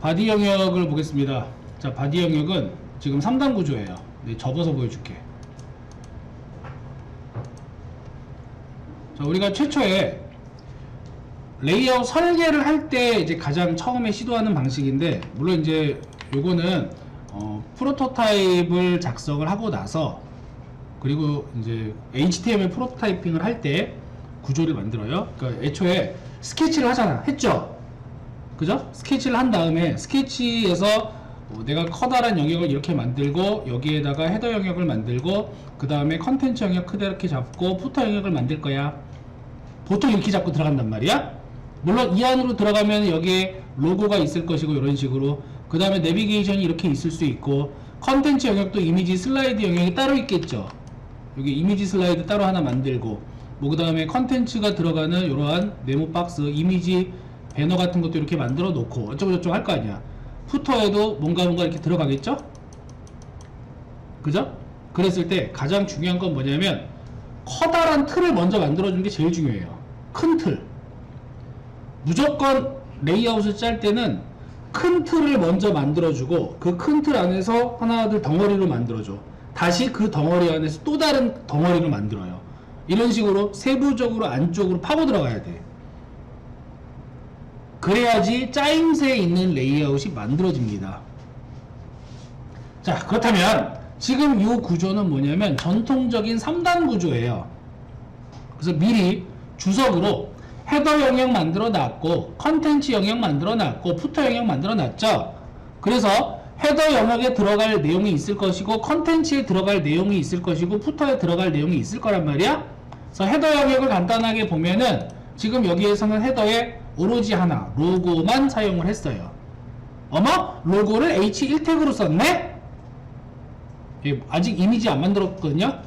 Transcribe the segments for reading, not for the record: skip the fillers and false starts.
바디 영역을 보겠습니다. 자, 바디 영역은 지금 3단 구조예요. 네, 접어서 보여줄게. 자, 우리가 최초에 레이아웃 설계를 할 때 이제 가장 처음에 시도하는 방식인데, 물론 이제 요거는 프로토타입을 작성을 하고 나서, 그리고 이제 HTML 프로토타이핑을 할 때 구조를 만들어요. 그러니까 애초에 스케치를 하잖아. 했죠? 그죠? 스케치를 한 다음에 스케치에서 내가 커다란 영역을 이렇게 만들고, 여기에다가 헤더 영역을 만들고, 그 다음에 컨텐츠 영역 그대로 이렇게 잡고 푸터 영역을 만들 거야. 보통 이렇게 잡고 들어간단 말이야. 물론 이 안으로 들어가면 여기에 로고가 있을 것이고, 이런 식으로. 그 다음에 내비게이션이 이렇게 있을 수 있고, 컨텐츠 영역도 이미지 슬라이드 영역이 따로 있겠죠. 여기 이미지 슬라이드 따로 하나 만들고, 뭐 그 다음에 컨텐츠가 들어가는 이러한 네모 박스, 이미지 배너 같은 것도 이렇게 만들어 놓고 어쩌고저쩌고 할 거 아니야. 푸터에도 뭔가 이렇게 들어가겠죠? 그죠? 그랬을 때 가장 중요한 건 뭐냐면, 커다란 틀을 먼저 만들어주는 게 제일 중요해요. 큰 틀. 무조건 레이아웃을 짤 때는 큰 틀을 먼저 만들어주고, 그 큰 틀 안에서 하나둘 덩어리로 만들어줘. 다시 그 덩어리 안에서 또 다른 덩어리로 만들어요. 이런 식으로 세부적으로 안쪽으로 파고 들어가야 돼. 그래야지 짜임새 있는 레이아웃이 만들어집니다. 자, 그렇다면 지금 이 구조는 뭐냐면 전통적인 3단 구조예요. 그래서 미리 주석으로 헤더 영역 만들어 놨고, 컨텐츠 영역 만들어 놨고, 푸터 영역 만들어 놨죠. 그래서 헤더 영역에 들어갈 내용이 있을 것이고, 컨텐츠에 들어갈 내용이 있을 것이고, 푸터에 들어갈 내용이 있을 거란 말이야. 그래서 헤더 영역을 간단하게 보면은 지금 여기에서는 헤더에 오로지 하나 로고만 사용을 했어요. 어머? 로고를 H1 태그로 썼네? 예, 아직 이미지 안 만들었거든요.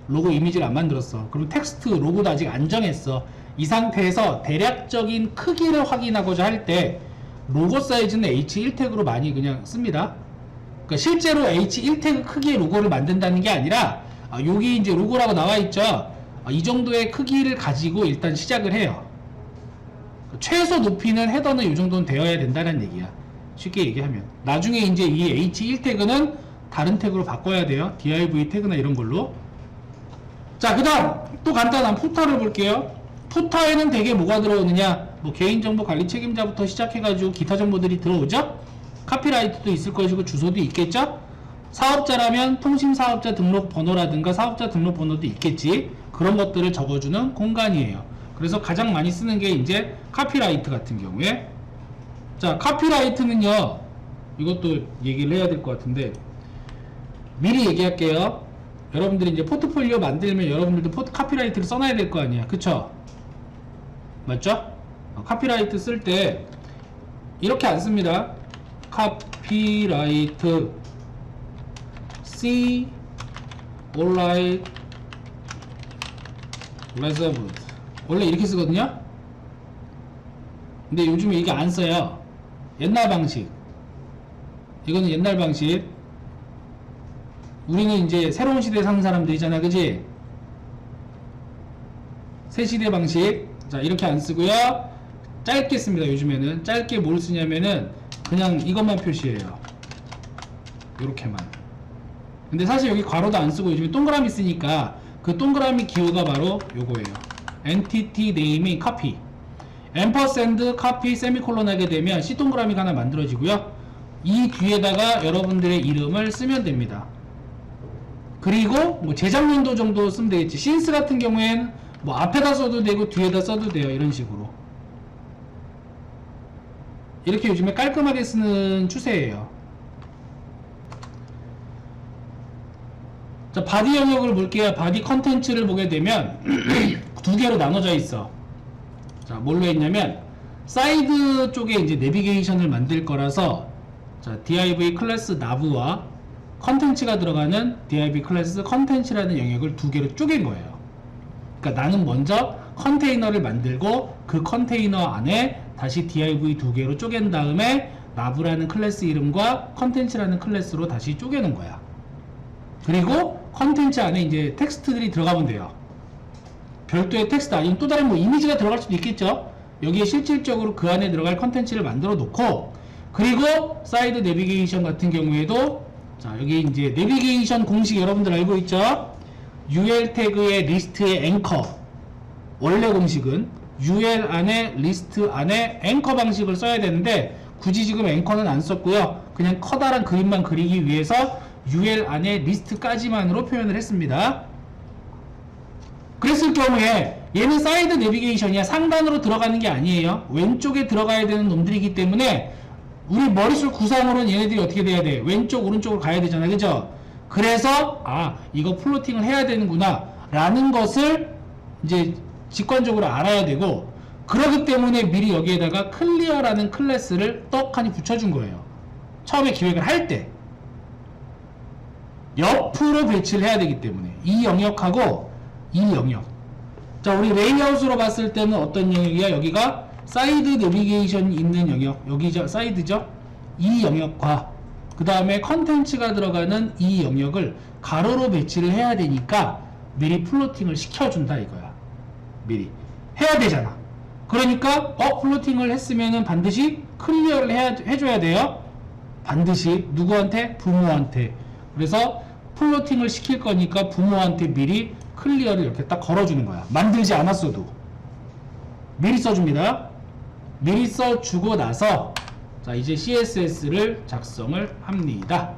로고 이미지를 안 만들었어. 그리고 텍스트 로고도 아직 안 정했어. 이 상태에서 대략적인 크기를 확인하고자 할 때 로고 사이즈는 H1 태그로 많이 그냥 씁니다. 그러니까 실제로 H1 태그 크기의 로고를 만든다는 게 아니라, 여기 이제 로고라고 나와 있죠. 이 정도의 크기를 가지고 일단 시작을 해요. 최소 높이는 헤더는 이 정도는 되어야 된다는 얘기야. 쉽게 얘기하면 나중에 이제 이 H1 태그는 다른 태그로 바꿔야 돼요. div 태그나 이런 걸로. 자, 그 다음 또 간단한 푸터를 볼게요. 푸터에는 대개 뭐가 들어오느냐, 뭐 개인정보 관리 책임자부터 시작해가지고 기타 정보들이 들어오죠. 카피라이트도 있을 것이고 주소도 있겠죠. 사업자라면 통신사업자 등록번호라든가 사업자 등록번호도 있겠지. 그런 것들을 적어주는 공간이에요. 그래서 가장 많이 쓰는 게 이제 카피라이트 같은 경우에, 자, 카피라이트는요, 이것도 얘기를 해야 될 것 같은데 미리 얘기할게요. 여러분들이 이제 포트폴리오 만들면 여러분들도 카피라이트를 써놔야 될 거 아니야. 그쵸? 맞죠? 카피라이트 쓸 때 이렇게 안 씁니다. 카피라이트 C 온라인 reserved 원래 이렇게 쓰거든요. 근데 요즘에 이게 안 써요. 옛날 방식. 이거는 옛날 방식. 우리는 이제 새로운 시대에 사는 사람들이잖아, 그지? 새 시대 방식. 자, 이렇게 안 쓰고요. 짧게 씁니다. 요즘에는 짧게 뭘 쓰냐면은 그냥 이것만 표시해요. 요렇게만. 근데 사실 여기 괄호도 안 쓰고 요즘에 동그라미 쓰니까 그 동그라미 기호가 바로 요거예요. entity name이 copy. 앰퍼샌드 copy 세미콜론 하게 되면 C 동그라미가 하나 만들어지고요. 이 뒤에다가 여러분들의 이름을 쓰면 됩니다. 그리고 뭐 제작 연도 정도 쓰면 되겠지. 신스 같은 경우에는 뭐 앞에다 써도 되고 뒤에다 써도 돼요. 이런 식으로. 이렇게 요즘에 깔끔하게 쓰는 추세예요. 자, 바디 영역을 볼게요. 바디 컨텐츠를 보게 되면 두 개로 나눠져 있어. 자, 뭘로 했냐면 사이드 쪽에 이제 내비게이션을 만들 거라서, 자, div 클래스 nav와 컨텐츠가 들어가는 div 클래스 컨텐츠라는 영역을 두 개로 쪼갠 거예요. 그러니까 나는 먼저 컨테이너를 만들고 그 컨테이너 안에 다시 div 두 개로 쪼갠 다음에 nav라는 클래스 이름과 컨텐츠라는 클래스로 다시 쪼개는 거야. 그리고 컨텐츠 안에 이제 텍스트들이 들어가면 돼요. 별도의 텍스트 아니면 또 다른 뭐 이미지가 들어갈 수도 있겠죠. 여기에 실질적으로 그 안에 들어갈 컨텐츠를 만들어 놓고, 그리고 사이드 내비게이션 같은 경우에도 자, 여기 이제 내비게이션 공식 여러분들 알고 있죠? UL 태그의 리스트의 앵커. 원래 공식은 UL 안에 리스트 안에 앵커 방식을 써야 되는데 굳이 지금 앵커는 안 썼고요. 그냥 커다란 그림만 그리기 위해서 UL 안에 리스트까지만으로 표현을 했습니다. 그랬을 경우에 얘는 사이드 내비게이션이야. 상단으로 들어가는 게 아니에요. 왼쪽에 들어가야 되는 놈들이기 때문에 우리 머릿속 구상으로는 얘네들이 어떻게 돼야 돼? 왼쪽 오른쪽으로 가야 되잖아. 그죠? 그래서 아 이거 플로팅을 해야 되는구나 라는 것을 이제 직관적으로 알아야 되고, 그렇기 때문에 미리 여기에다가 클리어라는 클래스를 떡하니 붙여준 거예요. 처음에 기획을 할 때 옆으로 배치를 해야 되기 때문에 이 영역하고 이 영역. 자, 우리 레이아웃으로 봤을 때는 어떤 영역이야? 여기가 사이드 내비게이션이 있는 영역, 여기죠, 사이드죠. 이 영역과 그 다음에 컨텐츠가 들어가는 이 영역을 가로로 배치를 해야 되니까 미리 플로팅을 시켜준다 이거야. 미리 해야 되잖아. 그러니까 플로팅을 했으면은 반드시 클리어를 해줘야 돼요. 반드시 누구한테? 부모한테. 그래서 플로팅을 시킬 거니까 부모한테 미리 클리어를 이렇게 딱 걸어주는 거야. 만들지 않았어도 미리 써줍니다. 미리 써주고 나서 자, 이제 CSS를 작성을 합니다.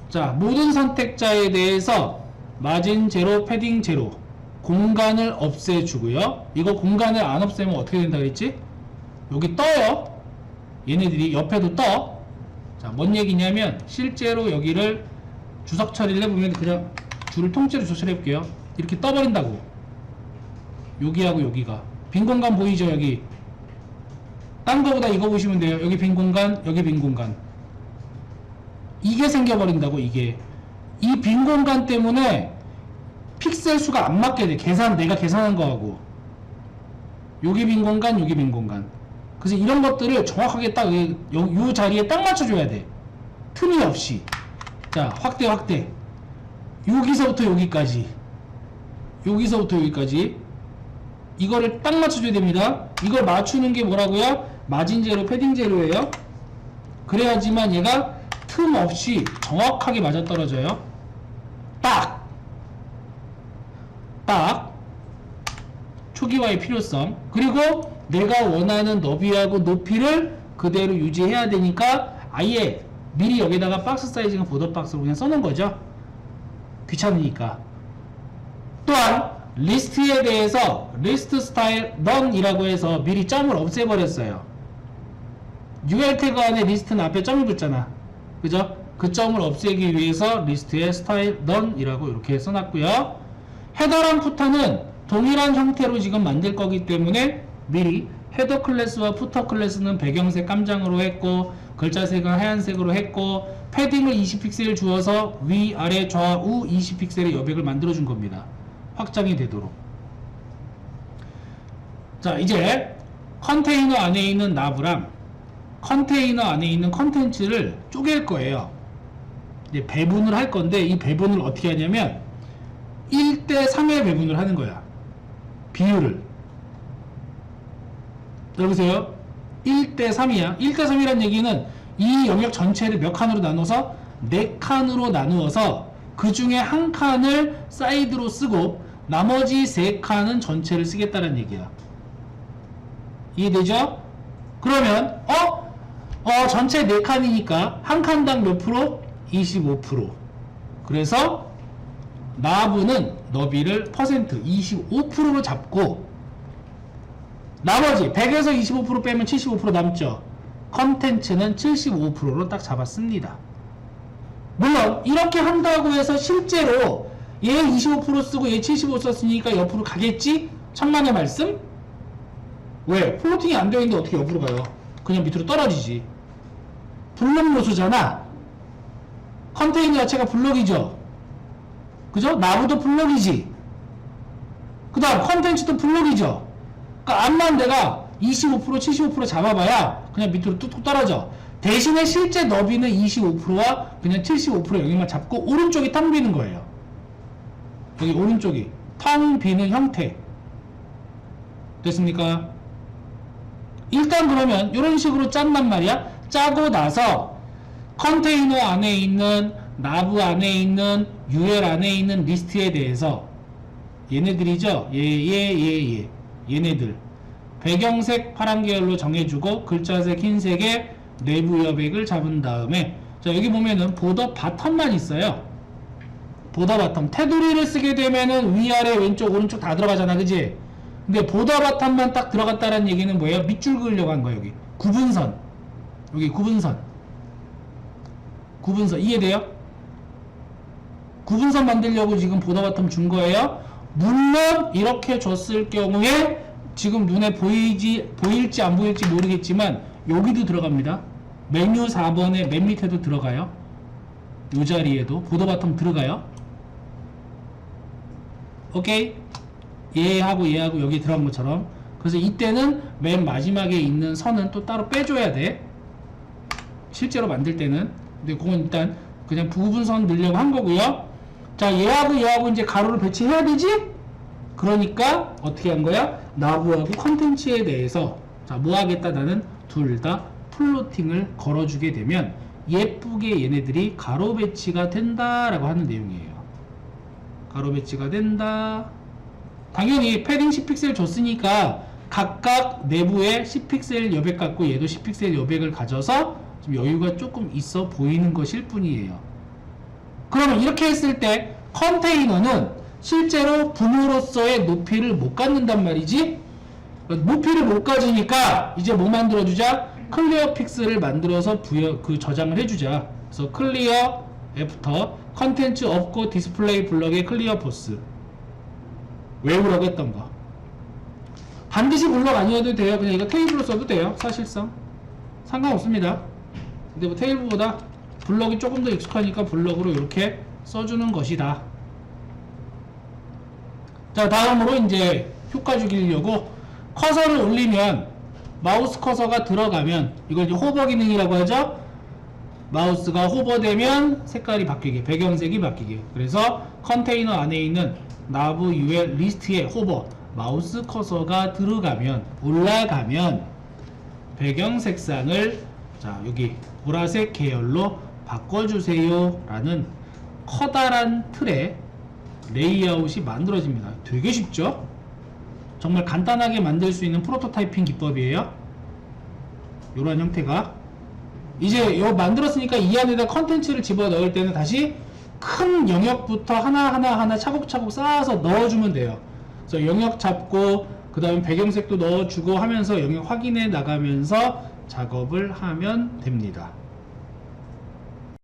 자, 모든 선택자에 대해서 마진 제로, 패딩 제로, 공간을 없애주고요. 이거 공간을 안 없애면 어떻게 된다 그랬지? 여기 떠요. 얘네들이 옆에도 떠. 자, 뭔 얘기냐면 실제로 여기를 주석 처리를 해보면 그냥 줄을 통째로 조절해 볼게요. 이렇게 떠버린다고. 여기하고 여기가 빈 공간 보이죠? 여기 딴 거보다 이거 보시면 돼요. 여기 빈 공간, 여기 빈 공간. 이게 생겨버린다고. 이게 이 빈 공간 때문에 픽셀 수가 안 맞게 돼. 내가 계산한 거하고. 여기 빈 공간, 여기 빈 공간. 그래서 이런 것들을 정확하게 딱 요 자리에 딱 맞춰줘야 돼. 틈이 없이. 자, 확대. 여기서부터 여기까지. 여기서부터 여기까지. 이거를 딱 맞춰줘야 됩니다. 이걸 맞추는 게 뭐라고요? 마진 제로, 패딩 제로예요. 그래야지만 얘가 틈 없이 정확하게 맞아떨어져요. 딱 초기화의 필요성. 그리고 내가 원하는 너비하고 높이를 그대로 유지해야 되니까 아예 미리 여기다가 박스 사이즈가 보더 박스로 그냥 써놓은 거죠. 귀찮으니까. 또한 리스트에 대해서 리스트 스타일 none이라고 해서 미리 점을 없애버렸어요. UL 태그 안에 리스트는 앞에 점이 붙잖아. 그죠? 그 점을 없애기 위해서 리스트에 스타일 none이라고 이렇게 써놨고요. 헤더랑 푸터는 동일한 형태로 지금 만들 거기 때문에 미리 헤더 클래스와 푸터 클래스는 배경색 깜장으로 했고 글자색은 하얀색으로 했고 패딩을 20픽셀 주어서 위, 아래, 좌우 20픽셀의 여백을 만들어 준 겁니다. 확장이 되도록. 자, 이제 컨테이너 안에 있는 나브랑 컨테이너 안에 있는 컨텐츠를 쪼갤 거예요. 이제 배분을 할 건데 이 배분을 어떻게 하냐면 1대3의 배분을 하는 거야. 비율을. 여보세요? 1대3이야. 1대3이란 얘기는 이 영역 전체를 몇 칸으로 나눠서 4칸으로 나누어서 그 중에 한 칸을 사이드로 쓰고 나머지 3칸은 전체를 쓰겠다는 얘기야. 이해되죠? 그러면 전체 4칸이니까 한 칸당 몇 프로? 25%. 그래서 나브는 너비를 퍼센트 25%로 잡고 나머지 100에서 25% 빼면 75% 남죠. 컨텐츠는 75%로 딱 잡았습니다. 물론 이렇게 한다고 해서 실제로 얘 25% 쓰고 얘 75% 썼으니까 옆으로 가겠지? 천만의 말씀? 왜? 플로팅이 안 되어 있는데 어떻게 옆으로 가요? 그냥 밑으로 떨어지지. 블록 요소잖아. 컨테이너 자체가 블록이죠. 그죠? 나무도 블록이지. 그 다음 컨텐츠도 블록이죠. 그러니까 암만 내가 25% 75% 잡아봐야 그냥 밑으로 뚝뚝 떨어져. 대신에 실제 너비는 25%와 그냥 75% 영역만 잡고 오른쪽이 텅 비는 거예요. 여기 오른쪽이 텅 비는 형태. 됐습니까? 일단 그러면 이런 식으로 짠단 말이야. 짜고 나서 컨테이너 안에 있는 나브 안에 있는 UL 안에 있는 리스트에 대해서 얘네들이죠. 얘네들 배경색 파란 계열로 정해주고 글자색 흰색에 내부 여백을 잡은 다음에 자 여기 보면은 보더 바텀만 있어요. 보더 바텀 테두리를 쓰게 되면은 위아래 왼쪽 오른쪽 다 들어가잖아, 그지? 근데 보더 바텀만 딱 들어갔다는 얘기는 뭐예요? 밑줄 그으려고 한 거야. 여기 구분선, 여기 구분선 이해돼요? 구분선 만들려고 지금 보더 바텀 준 거예요. 물론 이렇게 줬을 경우에 지금 눈에 보일지 안 보일지 모르겠지만 여기도 들어갑니다. 메뉴 4번에 맨 밑에도 들어가요. 이 자리에도 보더 바텀 들어가요. 오케이? 얘하고 여기 들어간 것처럼. 그래서 이때는 맨 마지막에 있는 선은 또 따로 빼줘야 돼. 실제로 만들 때는. 근데 그건 일단 그냥 부분선 넣으려고 한 거고요. 자, 얘하고 이제 가로를 배치해야 되지? 그러니까 어떻게 한 거야? 나부하고 컨텐츠에 대해서 자, 뭐 하겠다? 나는 둘 다 플로팅을 걸어주게 되면 예쁘게 얘네들이 가로 배치가 된다라고 하는 내용이에요. 가로 배치가 된다. 당연히 패딩 10픽셀 줬으니까 각각 내부에 10픽셀 여백 갖고 얘도 10픽셀 여백을 가져서 좀 여유가 조금 있어 보이는 것일 뿐이에요. 그러면 이렇게 했을 때 컨테이너는 실제로 부모로서의 높이를 못 갖는단 말이지. 높이를 못 가지니까 이제 뭐 만들어주자? 클리어 픽스를 만들어서 저장을 해주자. 그래서 클리어 애프터 컨텐츠 없고 디스플레이 블럭의 클리어 포스 외우라고 했던 거. 반드시 블럭 아니어도 돼요. 그냥 이거 테이블로 써도 돼요. 사실상 상관없습니다. 근데 뭐 테이블보다 블럭이 조금 더 익숙하니까 블럭으로 이렇게 써주는 것이다. 자, 다음으로 이제 효과 주기려고 커서를 올리면 마우스 커서가 들어가면 이걸 이제 호버 기능이라고 하죠. 마우스가 호버되면 색깔이 바뀌게, 배경색이 바뀌게. 그래서 컨테이너 안에 있는 나브 UL 리스트에 호버 마우스 커서가 들어가면 올라가면 배경 색상을 자 여기 보라색 계열로 바꿔주세요 라는 커다란 틀의 레이아웃이 만들어집니다. 되게 쉽죠? 정말 간단하게 만들 수 있는 프로토타이핑 기법이에요. 이런 형태가 이제 이거 만들었으니까 이 안에다 컨텐츠를 집어넣을 때는 다시 큰 영역부터 하나 차곡차곡 쌓아서 넣어주면 돼요. 그래서 영역 잡고 그 다음에 배경색도 넣어주고 하면서 영역 확인해 나가면서 작업을 하면 됩니다.